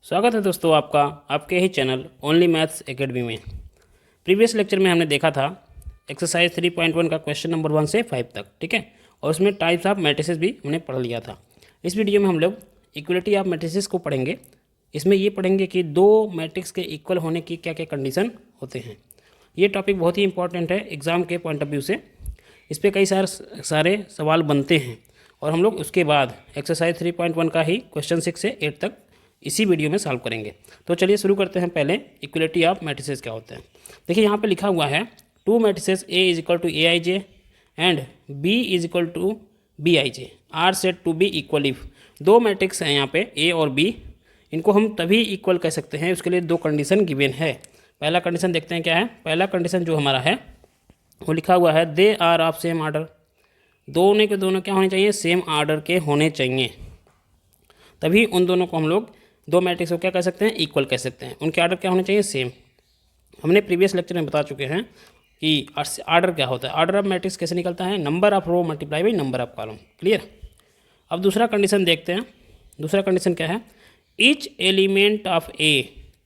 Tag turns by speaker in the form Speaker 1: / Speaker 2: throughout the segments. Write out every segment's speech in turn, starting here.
Speaker 1: स्वागत है दोस्तों आपका आपके ही चैनल ओनली मैथ्स एकेडमी में। प्रीवियस लेक्चर में हमने देखा था एक्सरसाइज 3.1 का क्वेश्चन नंबर 1 से 5 तक, ठीक है। और उसमें टाइप्स ऑफ मैट्रिसेस भी हमने पढ़ लिया था। इस वीडियो में हम लोग इक्वलिटी ऑफ मैट्रिसेस को पढ़ेंगे। इसमें ये पढ़ेंगे कि दो मैट्रिक्स के इक्वल होने की क्या क्या कंडीशन होते हैं। ये टॉपिक बहुत ही इंपॉर्टेंट है एग्ज़ाम के पॉइंट ऑफ व्यू से। इस पर कई सारे सवाल बनते हैं और हम लोग उसके बाद एक्सरसाइज 3.1 का ही क्वेश्चन 6 से 8 तक इसी वीडियो में सॉल्व करेंगे। तो चलिए शुरू करते हैं। पहले इक्वलिटी ऑफ मैट्रिसेस क्या होते हैं। देखिए यहाँ पे लिखा हुआ है two matrices A is equal to AIJ and B is equal to BIJ are set to be equal if. दो मैट्रिक्स हैं यहाँ पे A और B, इनको हम तभी इक्वल कह सकते हैं। उसके लिए दो कंडीशन गिवन है। पहला कंडीशन देखते हैं क्या है। पहला कंडीशन जो हमारा है वो लिखा हुआ है they are of same order. दोनों के दोनों क्या होने चाहिए, सेम आर्डर के होने चाहिए, तभी उन दोनों को हम लोग दो मैट्रिक्स को क्या कह सकते हैं, इक्वल कह सकते हैं। उनके आर्डर क्या होने चाहिए, सेम। हमने प्रीवियस लेक्चर में बता चुके हैं कि आर्डर क्या होता है। आर्डर ऑफ मैट्रिक्स कैसे निकलता है, number of row multiply by number of column. Clear. अब दूसरा कंडीशन देखते हैं। दूसरा कंडीशन क्या है, each element of A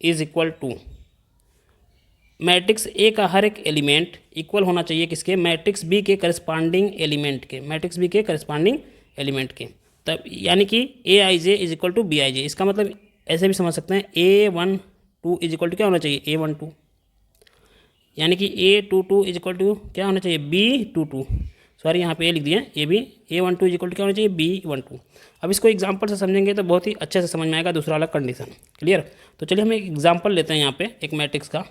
Speaker 1: is equal to. Matrix A का हर एक एलिमेंट इक्वल होना चाहिए किसके, मैट्रिक्स बी के करस्पॉन्डिंग एलिमेंट के, मैट्रिक्स बी के करस्पॉन्डिंग एलिमेंट के। तब यानी कि AIJ is equal to BIJ। इसका मतलब ऐसे भी समझ सकते हैं A12 इज इक्वल टू क्या होना चाहिए, A12, यानी कि A22 इज इक्वल टू क्या होना चाहिए, B22। सॉरी यहाँ पे ए लिख दिया, ये भी A12 इज इक्वल टू क्या होना चाहिए, B12। अब इसको एग्जांपल से समझेंगे तो बहुत ही अच्छे से समझ में आएगा दूसरा वाला कंडीशन। क्लियर। तो चलिए हम एक एग्जांपल लेते हैं यहाँ पे एक मैट्रिक्स का।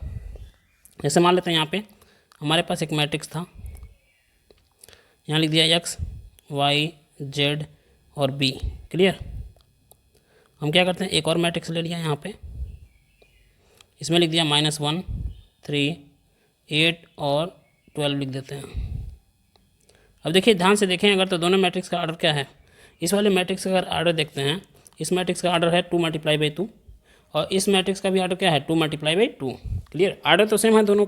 Speaker 1: जैसे मान लेते हैं यहाँ पे हमारे पास एक मैट्रिक्स था, यहाँ लिख दिया X Y Z और B। क्लियर। हम क्या करते हैं, एक और मैट्रिक्स ले लिया यहाँ पे, इसमें लिख दिया -1 3 8 और 12 लिख देते हैं। अब देखिए ध्यान से देखें अगर, तो दोनों मैट्रिक्स का ऑर्डर क्या है। इस वाले मैट्रिक्स का अगर ऑर्डर देखते हैं, इस मैट्रिक्स का ऑर्डर है 2 मल्टीप्लाई बाई 2 और इस मैट्रिक्स का भी ऑर्डर क्या है, 2 मल्टीप्लाई बाई 2। क्लियर। ऑर्डर तो सेम है दोनों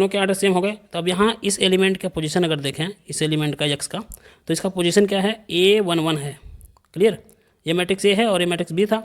Speaker 1: के ऑर्डर सेम हो गए। तो अब यहाँ इस एलिमेंट का पोजीशन अगर देखें, इस एलिमेंट का X का, तो इसका पोजीशन क्या है, A11 है। क्लियर। ये मैट्रिक्स A है और ये मैट्रिक्स B था।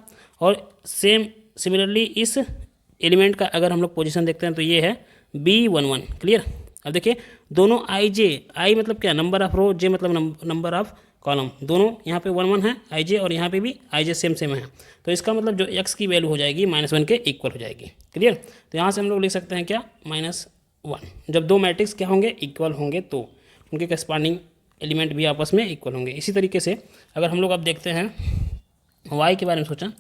Speaker 1: और सिमिलरली इस एलिमेंट का अगर हम लोग पोजीशन देखते हैं तो ये है B11। क्लियर। अब देखिए दोनों I मतलब क्या, नंबर ऑफ रो, J मतलब नंबर ऑफ कॉलम, दोनों यहाँ पे 1 1 है IJ और यहाँ पे भी IJ सेम है। तो इसका मतलब जो X की वैल्यू हो जाएगी -1 के इक्वल हो जाएगी। क्लियर। तो यहाँ से हम लोग लिख सकते हैं क्या, -1। जब दो मैट्रिक्स क्या होंगे, इक्वल होंगे, तो उनके करस्पॉन्डिंग एलिमेंट भी आपस में इक्वल होंगे। इसी तरीके से अगर हम लोग अब देखते हैं Y के बारे में सोचा,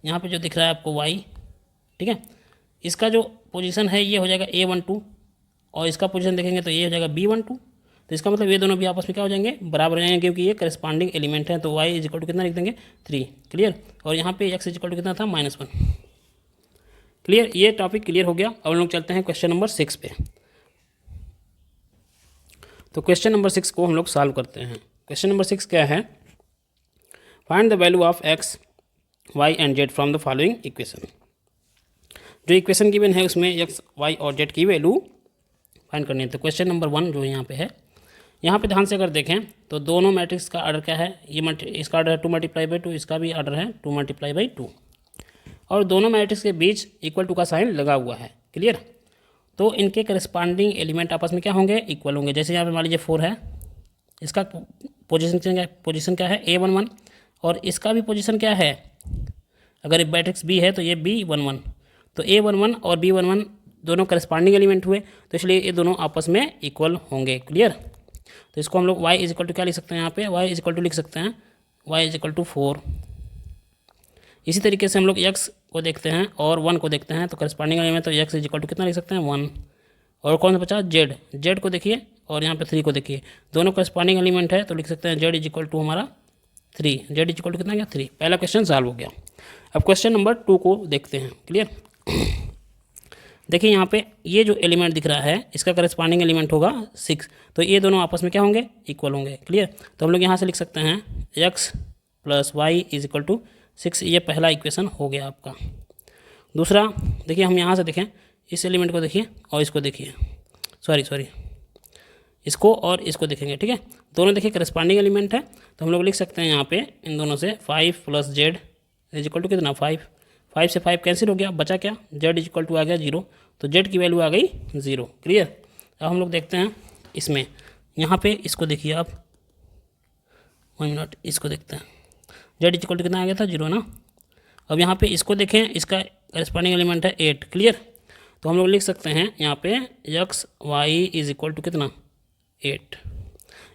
Speaker 1: यहाँ पे जो दिख रहा है आपको Y, ठीक है, इसका जो पोजीशन है ये हो जाएगा A12 और इसका पोजीशन देखेंगे तो ये हो जाएगा B12। तो इसका मतलब ये दोनों भी आपस में क्या हो जाएंगे, बराबर हो जाएंगे, क्योंकि ये करस्पॉन्डिंग एलिमेंट है। तो Y इज इक्वल टू कितना लिख देंगे, 3। क्लियर। और यहाँ पे X इज इक्वल टू कितना था, -1। क्लियर। ये टॉपिक क्लियर हो गया। अब हम लोग चलते हैं क्वेश्चन नंबर 6 पे। तो क्वेश्चन नंबर 6 को हम लोग सॉल्व करते हैं। क्वेश्चन नंबर 6 क्या है, find the value of X Y and Z from the following equation. जो इक्वेशन गिवन है उसमें X Y और Z की वैल्यू फाइंड करनी है। तो क्वेश्चन नंबर 1 जो यहाँ पे है, यहाँ पे ध्यान से अगर देखें तो दोनों मैट्रिक्स का ऑर्डर क्या है, ये इसका ऑर्डर है 2 मल्टीप्लाई बाई 2, इसका भी ऑर्डर है 2 मल्टीप्लाई बाई 2 और दोनों मैट्रिक्स के बीच इक्वल टू का साइन लगा हुआ है। क्लियर। तो इनके करस्पॉन्डिंग एलिमेंट आपस में क्या होंगे, इक्वल होंगे। जैसे यहाँ पे मान लीजिए 4 है, इसका पोजीशन क्या है, A11 और इसका भी पोजीशन क्या है, अगर एक मैट्रिक्स B है तो ये B11। तो A11 और B11 दोनों करस्पॉन्डिंग एलिमेंट हुए, तो इसलिए ये दोनों आपस में इक्वल होंगे। क्लियर। तो इसको हम लोग Y इज इक्वल टू क्या लिख सकते हैं, यहाँ पे Y इज इक्वल टू लिख सकते हैं Y इज इक्वल टू 4। इसी तरीके से हम लोग X को देखते हैं और 1 को देखते हैं, तो करस्पॉन्डिंग एलिमेंट तो X इज इक्वल टू कितना लिख सकते हैं, 1। और कौन सा बचा, Z को देखिए और यहाँ पे 3 को देखिए, दोनों करस्पॉन्डिंग एलिमेंट है, तो लिख सकते हैं Z इज इक्वल टू हमारा 3। Z इज इक्वल टू कितना गया, 3। पहला क्वेश्चन सॉल्व हो गया। अब क्वेश्चन नंबर 2 को देखते हैं। क्लियर। देखिए यहाँ पे ये जो एलिमेंट दिख रहा है इसका करस्पॉन्डिंग एलिमेंट होगा 6, तो ये दोनों आपस में क्या होंगे, इक्वल होंगे। क्लियर। तो हम लोग यहाँ से लिख सकते हैं X + Y is equal to 6। ये पहला इक्वेशन हो गया आपका। दूसरा देखिए, हम यहाँ से देखें, इस एलिमेंट को देखिए और इसको देखिए, सॉरी इसको और इसको देखेंगे, ठीक है। दोनों देखिए करस्पॉन्डिंग एलिमेंट है, तो हम लोग लिख सकते हैं यहाँ पे इन दोनों से 5 + Z इज इक्वल टू कितना, 5। 5 से 5 कैंसिल हो गया, बचा क्या, z इक्वल टू आ गया 0, तो z की वैल्यू आ गई 0। क्लियर। अब हम लोग देखते हैं इसमें, यहाँ पे इसको देखिए आप, 1 मिनट, इसको देखते हैं, z इक्वल टू कितना आ गया था 0 ना। अब यहाँ पे इसको देखें, इसका करस्पॉन्डिंग एलिमेंट है 8। क्लियर। तो हम लोग लिख सकते हैं यहाँ पे x y is equal to कितना 8,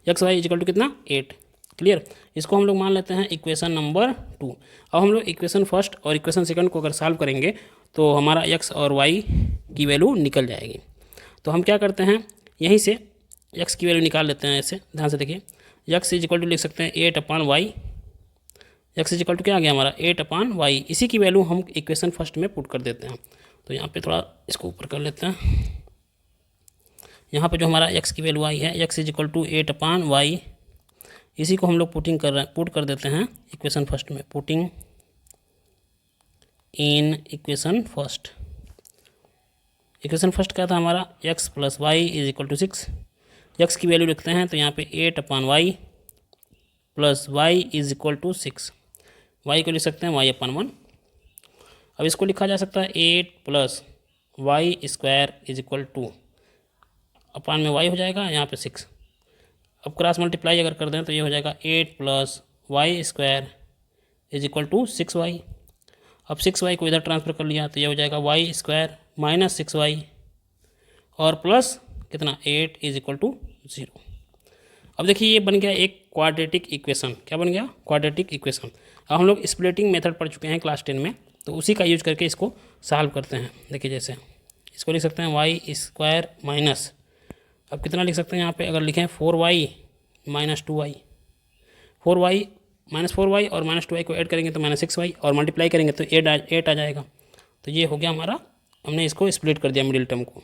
Speaker 1: x y is equal to कितना 8। क्लियर। इसको हम लोग मान लेते हैं इक्वेशन नंबर 2। अब हम लोग इक्वेशन फर्स्ट और इक्वेशन सेकंड को अगर सॉल्व करेंगे तो हमारा एक्स और वाई की वैल्यू निकल जाएगी। तो हम क्या करते हैं, यहीं से एक्स की वैल्यू निकाल लेते हैं। ऐसे ध्यान से देखिए, एक्स इज इक्वल टू लिख सकते हैं 8/y, x is equal to क्या आ गया हमारा 8/y। इसी की वैल्यू हम इक्वेशन फर्स्ट में पुट कर देते हैं। तो यहाँ पे थोड़ा इसको ऊपर कर लेते हैं। यहाँ पे जो हमारा x की वैल्यू आई है, x is equal to 8/y, इसी को हम लोग पुट कर देते हैं इक्वेशन फर्स्ट में। Putting in equation first, equation first क्या था हमारा, x plus y is equal to 6। x की वैल्यू लिखते हैं तो यहाँ पे 8/y plus y is equal to 6, y को लिख सकते हैं y/1। अब इसको लिखा जा सकता है 8 plus y square is equal to, अपान में y हो जाएगा यहाँ पे 6। अब क्रॉस मल्टीप्लाई अगर कर दें तो ये हो जाएगा 8 plus y square is equal to 6y। अब 6y को इधर ट्रांसफर कर लिया तो ये हो जाएगा वाई स्क्वायर माइनस 6y और प्लस कितना 8 इज इक्वल टू 0। अब देखिए ये बन गया एक क्वाड्रेटिक इक्वेशन। क्या बन गया, क्वाड्रेटिक इक्वेशन। अब हम लोग स्प्लिटिंग मेथड पढ़ चुके हैं क्लास 10 में, तो उसी का यूज करके इसको सॉल्व करते हैं। देखिए जैसे इसको लिख सकते हैं वाई स्क्वायर माइनस, अब कितना लिख सकते हैं यहाँ पे, अगर लिखें 4y minus 2y, 4y minus 4y और माइनस 2y को ऐड करेंगे तो माइनस 6y और मल्टीप्लाई करेंगे तो 8 आ जाएगा। तो ये हो गया हमारा, हमने इसको स्प्लिट कर दिया मिडिल टर्म को।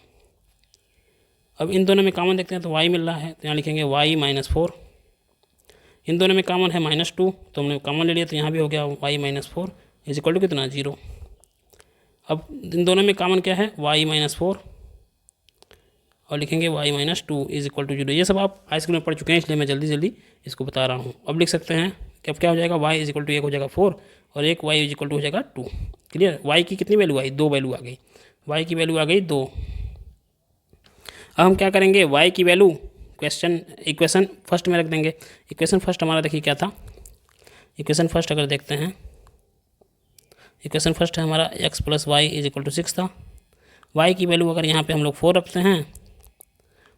Speaker 1: अब इन दोनों में कॉमन देखते हैं तो y मिल रहा है, तो यहाँ लिखेंगे y माइनस 4। इन दोनों में कॉमन है -2, तो हमने कॉमन ले लिया, तो यहाँ भी हो गया y minus 4 is equal to कितना 0। अब इन दोनों में कॉमन क्या है, y माइनस 4 और लिखेंगे y minus 2 is equal to 0। ये सब आप हाई स्कूल में पढ़ चुके हैं, इसलिए मैं जल्दी जल्दी इसको बता रहा हूँ। अब लिख सकते हैं कि अब क्या हो जाएगा, y इज इक्वल टू 1 हो जाएगा 4 और एक y इज इक्वल टू हो जाएगा 2। क्लियर। y की कितनी वैल्यू आई, 2 वैल्यू आ गई, y की वैल्यू आ गई 2। अब हम क्या करेंगे, y की वैल्यू इक्वेशन फर्स्ट में रख देंगे। इक्वेशन फर्स्ट हमारा देखिए क्या था, इक्वेशन फर्स्ट अगर देखते हैं, इक्वेशन फर्स्ट है हमारा x plus y is equal to 6 था। y की वैल्यू अगर यहाँ पे हम लोग 4 रखते हैं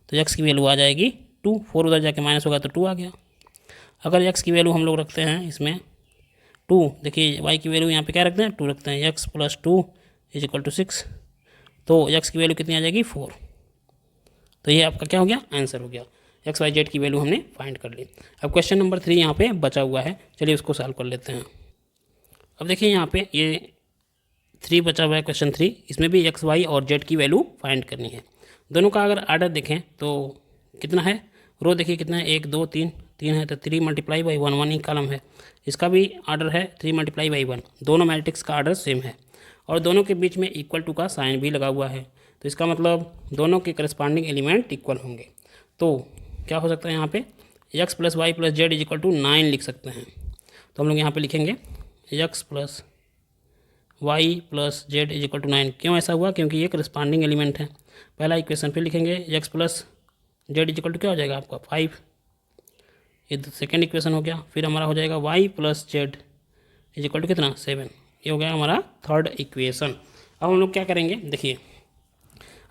Speaker 1: तो x की वैल्यू आ जाएगी 2, 4 उधर जाके माइनस होगा तो 2 आ गया। अगर x की वैल्यू हम लोग रखते हैं इसमें 2, देखिए y की वैल्यू यहाँ पे क्या रखते हैं 2 रखते हैं, x plus 2 is equal to 6, तो x की वैल्यू कितनी आ जाएगी 4। तो ये आपका क्या हो गया, आंसर हो गया। एक्स वाई जेड की वैल्यू हमने फाइंड कर ली। अब क्वेश्चन नंबर 3 यहाँ पे बचा हुआ है, चलिए उसको सॉल्व कर लेते हैं। अब देखिए यहाँ पे ये 3 बचा हुआ है क्वेश्चन 3, इसमें भी एक्स वाई और जेड की वैल्यू फाइंड करनी है। दोनों का अगर आर्डर देखें तो कितना है, रो देखिए कितना है, 1 2 3 3 है, तो 3 मल्टीप्लाई बाई 1 1 ही कॉलम है। इसका भी आर्डर है 3 मल्टीप्लाई बाई 1, दोनों मैट्रिक्स का आर्डर सेम है और दोनों के बीच में इक्वल टू का साइन भी लगा हुआ है, तो इसका मतलब दोनों के करस्पॉन्डिंग एलिमेंट इक्वल होंगे। तो क्या हो सकता है यहाँ पे, x plus y plus z is equal to 9 लिख सकते हैं। तो हम लोग यहाँ पे लिखेंगे x plus y plus z is equal to 9। क्यों ऐसा हुआ, क्योंकि ये करस्पॉन्डिंग एलिमेंट है। पहला इक्वेशन पे लिखेंगे x plus z is equal to क्या हो जाएगा आपका 5, ये सेकेंड इक्वेशन हो गया। फिर हमारा हो जाएगा y plus z is equal to कितना 7, ये हो गया हमारा थर्ड इक्वेशन। अब हम लोग क्या करेंगे, देखिए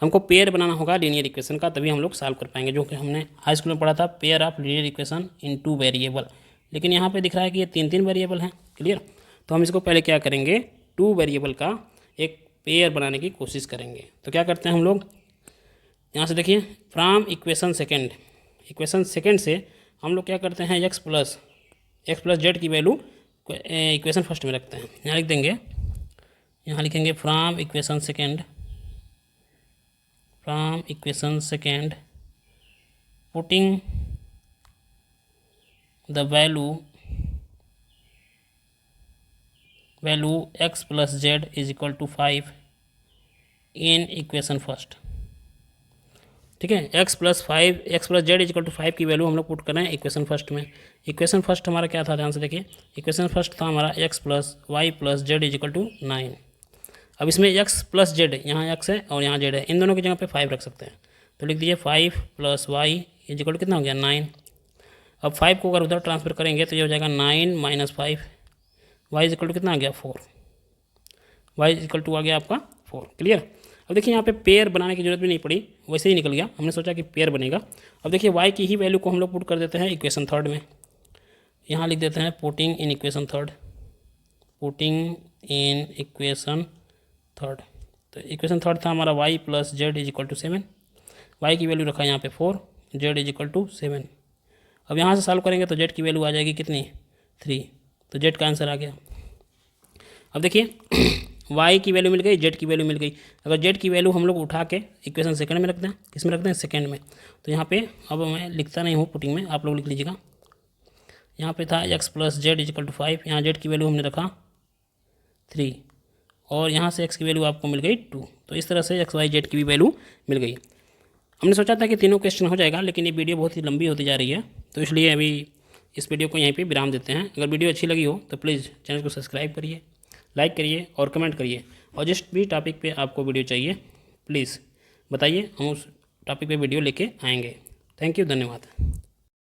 Speaker 1: हमको पेयर बनाना होगा लीनियर इक्वेशन का, तभी हम लोग सॉल्व कर पाएंगे, जो कि हमने हाई स्कूल में पढ़ा था, pair of linear equation in 2 variable. लेकिन यहाँ पे दिख रहा है कि ये 3 वेरिएबल हैं। क्लियर। तो हम इसको पहले क्या करेंगे, 2 वेरिएबल का एक पेयर बनाने की कोशिश करेंगे। तो क्या करते हैं हम लोग, यहाँ से देखिए फ्रॉम इक्वेशन सेकेंड से हम लोग क्या करते हैं, एक्स प्लस जेड की वैल्यू इक्वेशन फर्स्ट में रखते हैं। यहाँ लिख देंगे, यहाँ लिखेंगे from equation second putting the value x plus z is equal to 5 in equation first. ठीक है, x plus z is equal to 5 की वैल्यू हम लोग पुट कर रहे हैं इक्वेशन फर्स्ट में। इक्वेशन फर्स्ट हमारा क्या था, ध्यान से देखिए, इक्वेशन फर्स्ट था हमारा x plus y plus z is equal to 9। अब इसमें x प्लस जेड है, यहाँ x है और यहाँ z है, इन दोनों की जगह पे 5 रख सकते हैं। तो लिख दीजिए 5 प्लस वाई इक्वल टू कितना हो गया 9। अब 5 को अगर उधर ट्रांसफर करेंगे तो ये हो जाएगा 9 माइनस 5, वाई इक्वल टू कितना आ गया 4, वाई इक्वल टू आ गया आपका 4। क्लियर। अब देखिए यहाँ पे पेयर बनाने की जरूरत भी नहीं पड़ी, वैसे ही निकल गया, हमने सोचा कि पेयर बनेगा। अब देखिए y की ही वैल्यू को हम लोग पुट कर देते हैं इक्वेशन थर्ड में, यहाँ लिख देते हैं putting in equation third, putting in equation third. तो इक्वेशन थर्ड था हमारा y plus z is equal to 7, y की वैल्यू रखा है यहाँ पे 4, जेड इज इक्वल टू 7। अब यहाँ से सॉल्व करेंगे तो जेड की वैल्यू आ जाएगी कितनी 3, तो जेड का आंसर आ गया। अब देखिए y की वैल्यू मिल गई, जेड की वैल्यू मिल गई। अगर जेड की वैल्यू हम लोग उठा के इक्वेशन सेकंड में रखते हैं, किस में रखते हैं सेकंड में, तो यहाँ पे अब मैं लिखता नहीं हूँ पुटिंग में, आप लोग लिख लीजिएगा। यहाँ पे था x plus z is equal to 5, यहाँ जेड की वैल्यू हमने रखा 3 और यहाँ से x की वैल्यू आपको मिल गई 2। तो इस तरह से x y जेड की भी वैल्यू मिल गई। हमने सोचा था कि तीनों क्वेश्चन हो जाएगा, लेकिन ये वीडियो बहुत ही लंबी होती जा रही है, तो इसलिए अभी इस वीडियो को यहीं पे विराम देते हैं। अगर वीडियो अच्छी लगी हो तो प्लीज़ चैनल को सब्सक्राइब करिए, लाइक करिए और कमेंट करिए, और जिस भी टॉपिक पे आपको वीडियो चाहिए प्लीज़ बताइए, हम उस टॉपिक पे वीडियो लेके आएंगे। थैंक यू, धन्यवाद।